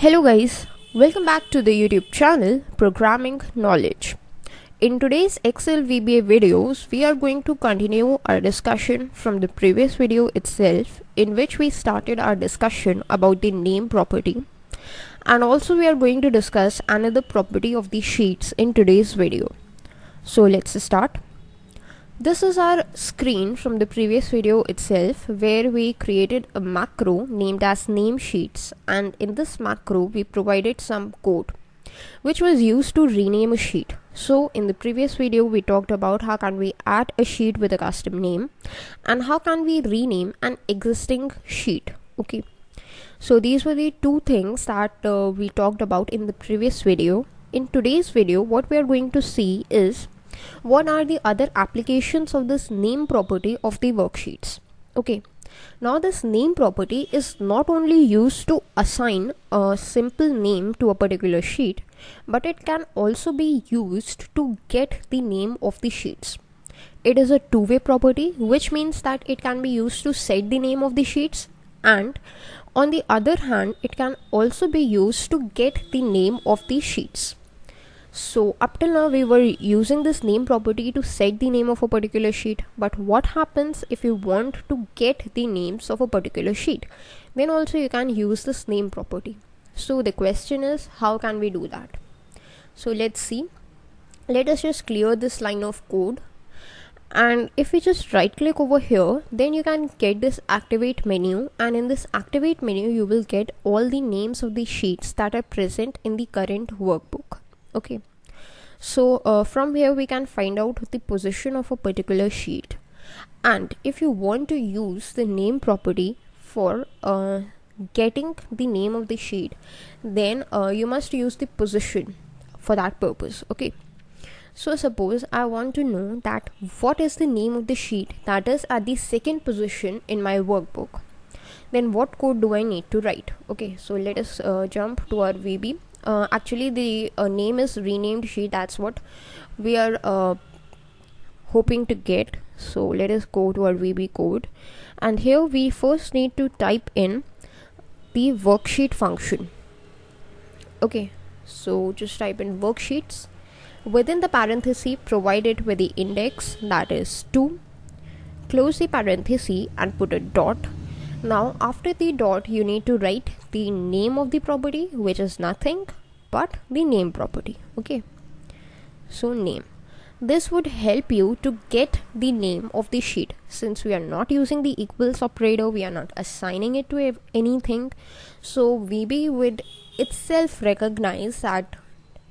Hello guys, welcome back to the YouTube channel Programming Knowledge. In today's Excel VBA videos, we are going to continue our discussion from the previous video itself, in which we started our discussion about the name property, and also we are going to discuss another property of the sheets in today's video. So let's start. This is our screen from the previous video itself, where we created a macro named as name sheets, and in this macro we provided some code which was used to rename a sheet. So in the previous video we talked about how can we add a sheet with a custom name and how can we rename an existing sheet. Okay, so these were the two things that we talked about in the previous video. In today's video, what we are going to see is what are the other applications of this name property of the worksheets. Okay, now this name property is not only used to assign a simple name to a particular sheet, but it can also be used to get the name of the sheets. It is a two-way property, which means that it can be used to set the name of the sheets, and on the other hand it can also be used to get the name of the sheets. So up till now we were using this name property to set the name of a particular sheet, but what happens if you want to get the names of a particular sheet? Then also you can use this name property. So the question is, how can we do that? So let's see. Let us just clear this line of code, and if we just right click over here, then you can get this activate menu, and in this activate menu you will get all the names of the sheets that are present in the current workbook. Okay, so from here we can find out the position of a particular sheet, and if you want to use the name property for getting the name of the sheet, then you must use the position for that purpose. Okay, so suppose I want to know that what is the name of the sheet that is at the second position in my workbook, then what code do I need to write? Okay, so let us jump to our VB. Actually the name is renamed sheet, that's what we are hoping to get. So let us go to our VB code, and here we first need to type in the worksheet function. Okay, so just type in worksheets, within the parenthesis provide it with the index, that is 2, close the parenthesis and put a dot. Now after the dot you need to write the name of the property, which is nothing but the name property. Okay, so name. This would help you to get the name of the sheet. Since we are not using the equals operator, we are not assigning it to anything, so VB would itself recognize that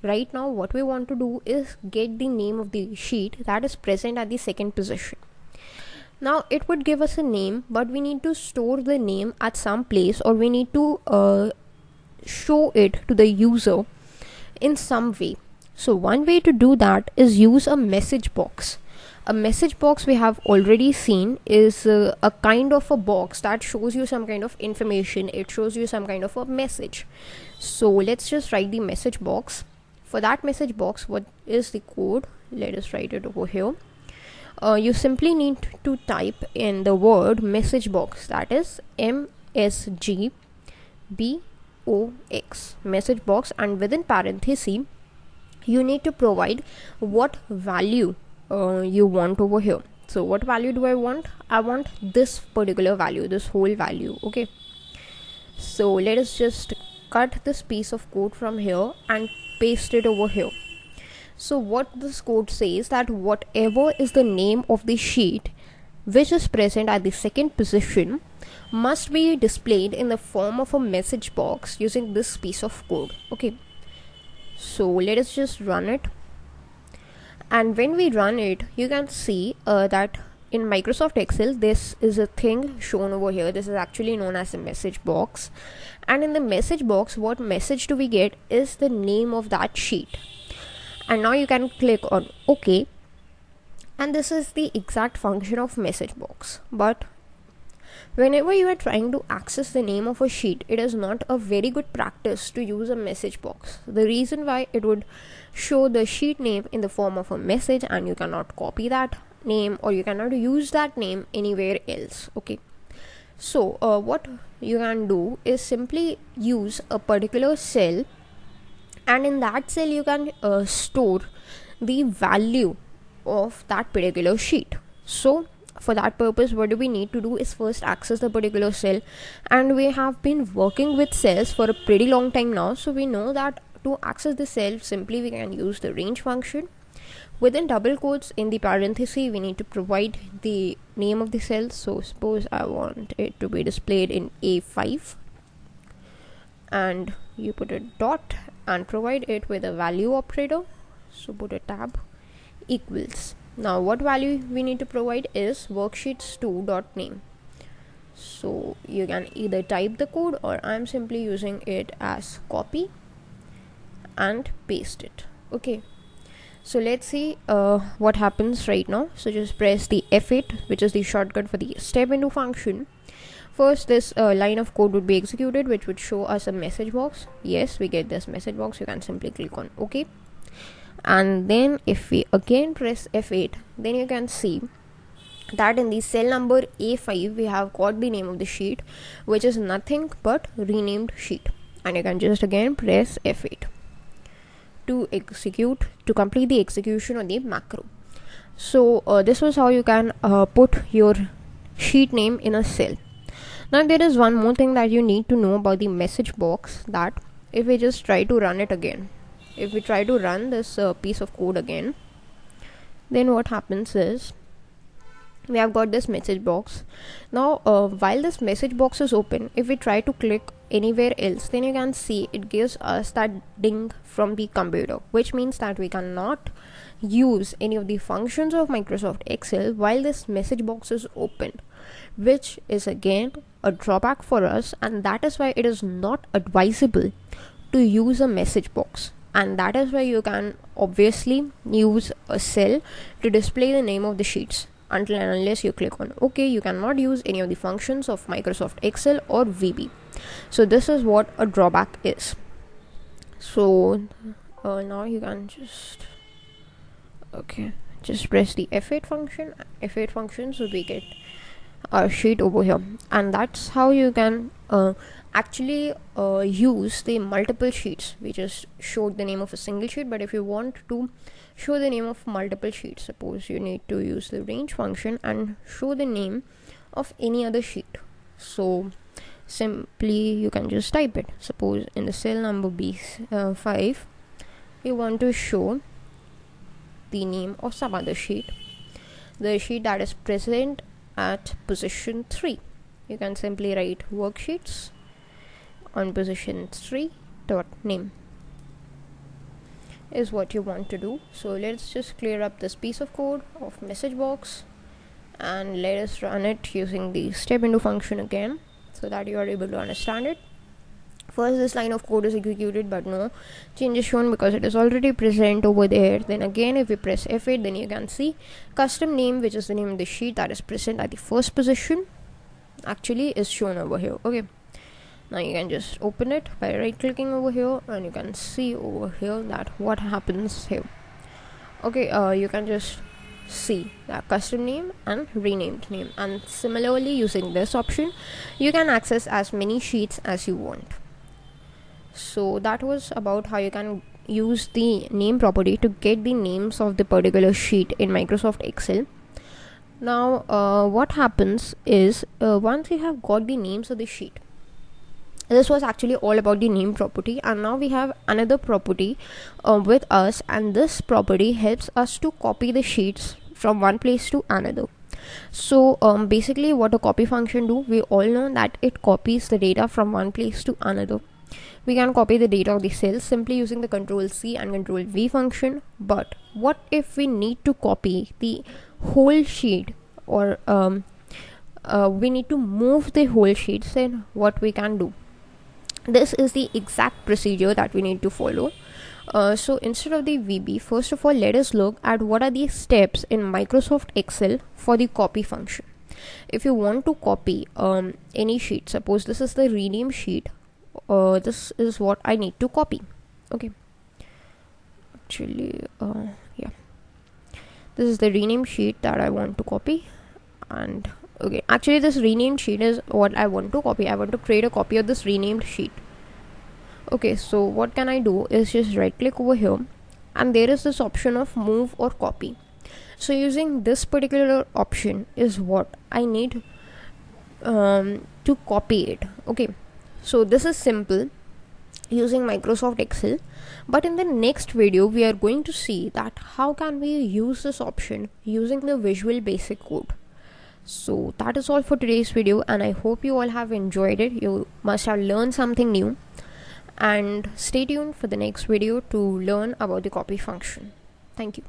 right now what we want to do is get the name of the sheet that is present at the second position. Now it would give us a name, but we need to store the name at some place, or we need to show it to the user in some way. So one way to do that is use a message box. A message box we have already seen is a kind of a box that shows you some kind of information. It shows you some kind of a message. So let's just write the message box. For that message box, what is the code? Let us write it over here. You simply need to type in the word message box, that is MSGBOX, message box, and within parenthesis you need to provide what value you want over here. So what value do I want? I want this particular value, this whole value. Okay, so let us just cut this piece of code from here and paste it over here. So what this code says, that whatever is the name of the sheet which is present at the second position must be displayed in the form of a message box using this piece of code. Okay, so let us just run it, and when we run it you can see that in Microsoft Excel this is a thing shown over here. This is actually known as a message box, and in the message box what message do we get is the name of that sheet. And now you can click on OK, and this is the exact function of message box. But whenever you are trying to access the name of a sheet, it is not a very good practice to use a message box. The reason why, it would show the sheet name in the form of a message, and you cannot copy that name, or you cannot use that name anywhere else. Okay, so what you can do is simply use a particular cell, and in that cell you can store the value of that particular sheet. So for that purpose, what do we need to do is first access the particular cell, and we have been working with cells for a pretty long time now, so we know that to access the cell, simply we can use the range function. Within double quotes in the parenthesis, we need to provide the name of the cell. So suppose I want it to be displayed in A5, and you put a dot and provide it with a value operator. So put a tab equals. Now what value we need to provide is worksheets2.name. So you can either type the code, or I'm simply using it as copy and paste it. Okay, so let's see what happens right now. So just press the F8, which is the shortcut for the step into function. First, this line of code would be executed, which would show us a message box. Yes, we get this message box. You can simply click on OK. And then if we again press F8, then you can see that in the cell number A5 we have got the name of the sheet, which is nothing but renamed sheet. And you can just again press F8 to complete the execution of the macro. So this was how you can put your sheet name in a cell. Now there is one more thing that you need to know about the message box, that if we just try to run it again, if we try to run this piece of code again, then what happens is we have got this message box. Now while this message box is open, if we try to click anywhere else, then you can see it gives us that ding from the computer, which means that we cannot use any of the functions of Microsoft Excel while this message box is open, which is again a drawback for us, and that is why it is not advisable to use a message box. And that is why you can obviously use a cell to display the name of the sheets. Until and unless you click on OK, you cannot use any of the functions of Microsoft Excel or VB. So this is what a drawback is. So now you can just press the F8 function, so we get our sheet over here. And that's how you can actually use the multiple sheets. We just showed the name of a single sheet, but if you want to show the name of multiple sheets, suppose you need to use the range function and show the name of any other sheet. So simply you can just type it. Suppose in the cell number B5 you want to show the name of some other sheet, the sheet that is present at position 3. You can simply write worksheets on position 3 dot name is what you want to do. So let's just clear up this piece of code of message box and let us run it using the step into function again, so that you are able to understand it. First, this line of code is executed, but no change is shown because it is already present over there. Then again, if we press F8, then you can see custom name, which is the name of the sheet that is present at the first position, actually is shown over here. Okay, now you can just open it by right clicking over here, and you can see over here that what happens here. Okay, you can just see that custom name and renamed name, and similarly using this option you can access as many sheets as you want. So that was about how you can use the name property to get the names of the particular sheet in Microsoft Excel. Now what happens is once you have got the names of the sheet, this was actually all about the name property, and now we have another property with us, and this property helps us to copy the sheets from one place to another. So basically what a copy function do, we all know that it copies the data from one place to another. We can copy the data of the cells simply using the Control C and Control V function. But what if we need to copy the whole sheet, or we need to move the whole sheet? Then what we can do? This is the exact procedure that we need to follow. So instead of the VB, first of all, let us look at what are the steps in Microsoft Excel for the copy function. If you want to copy any sheet, suppose this is the rename sheet, this is what I need to copy. Okay, actually yeah, this is the rename sheet that I want to copy, and Okay, actually this renamed sheet is what I want to copy. I want to create a copy of this renamed sheet. Okay, so what can I do is just right click over here, and there is this option of move or copy. So using this particular option is what I need to copy it. Okay, so this is simple using Microsoft Excel, but in the next video we are going to see that how can we use this option using the Visual Basic Code. So that is all for today's video, and I hope you all have enjoyed it. You must have learned something new, and stay tuned for the next video to learn about the copy function. Thank you.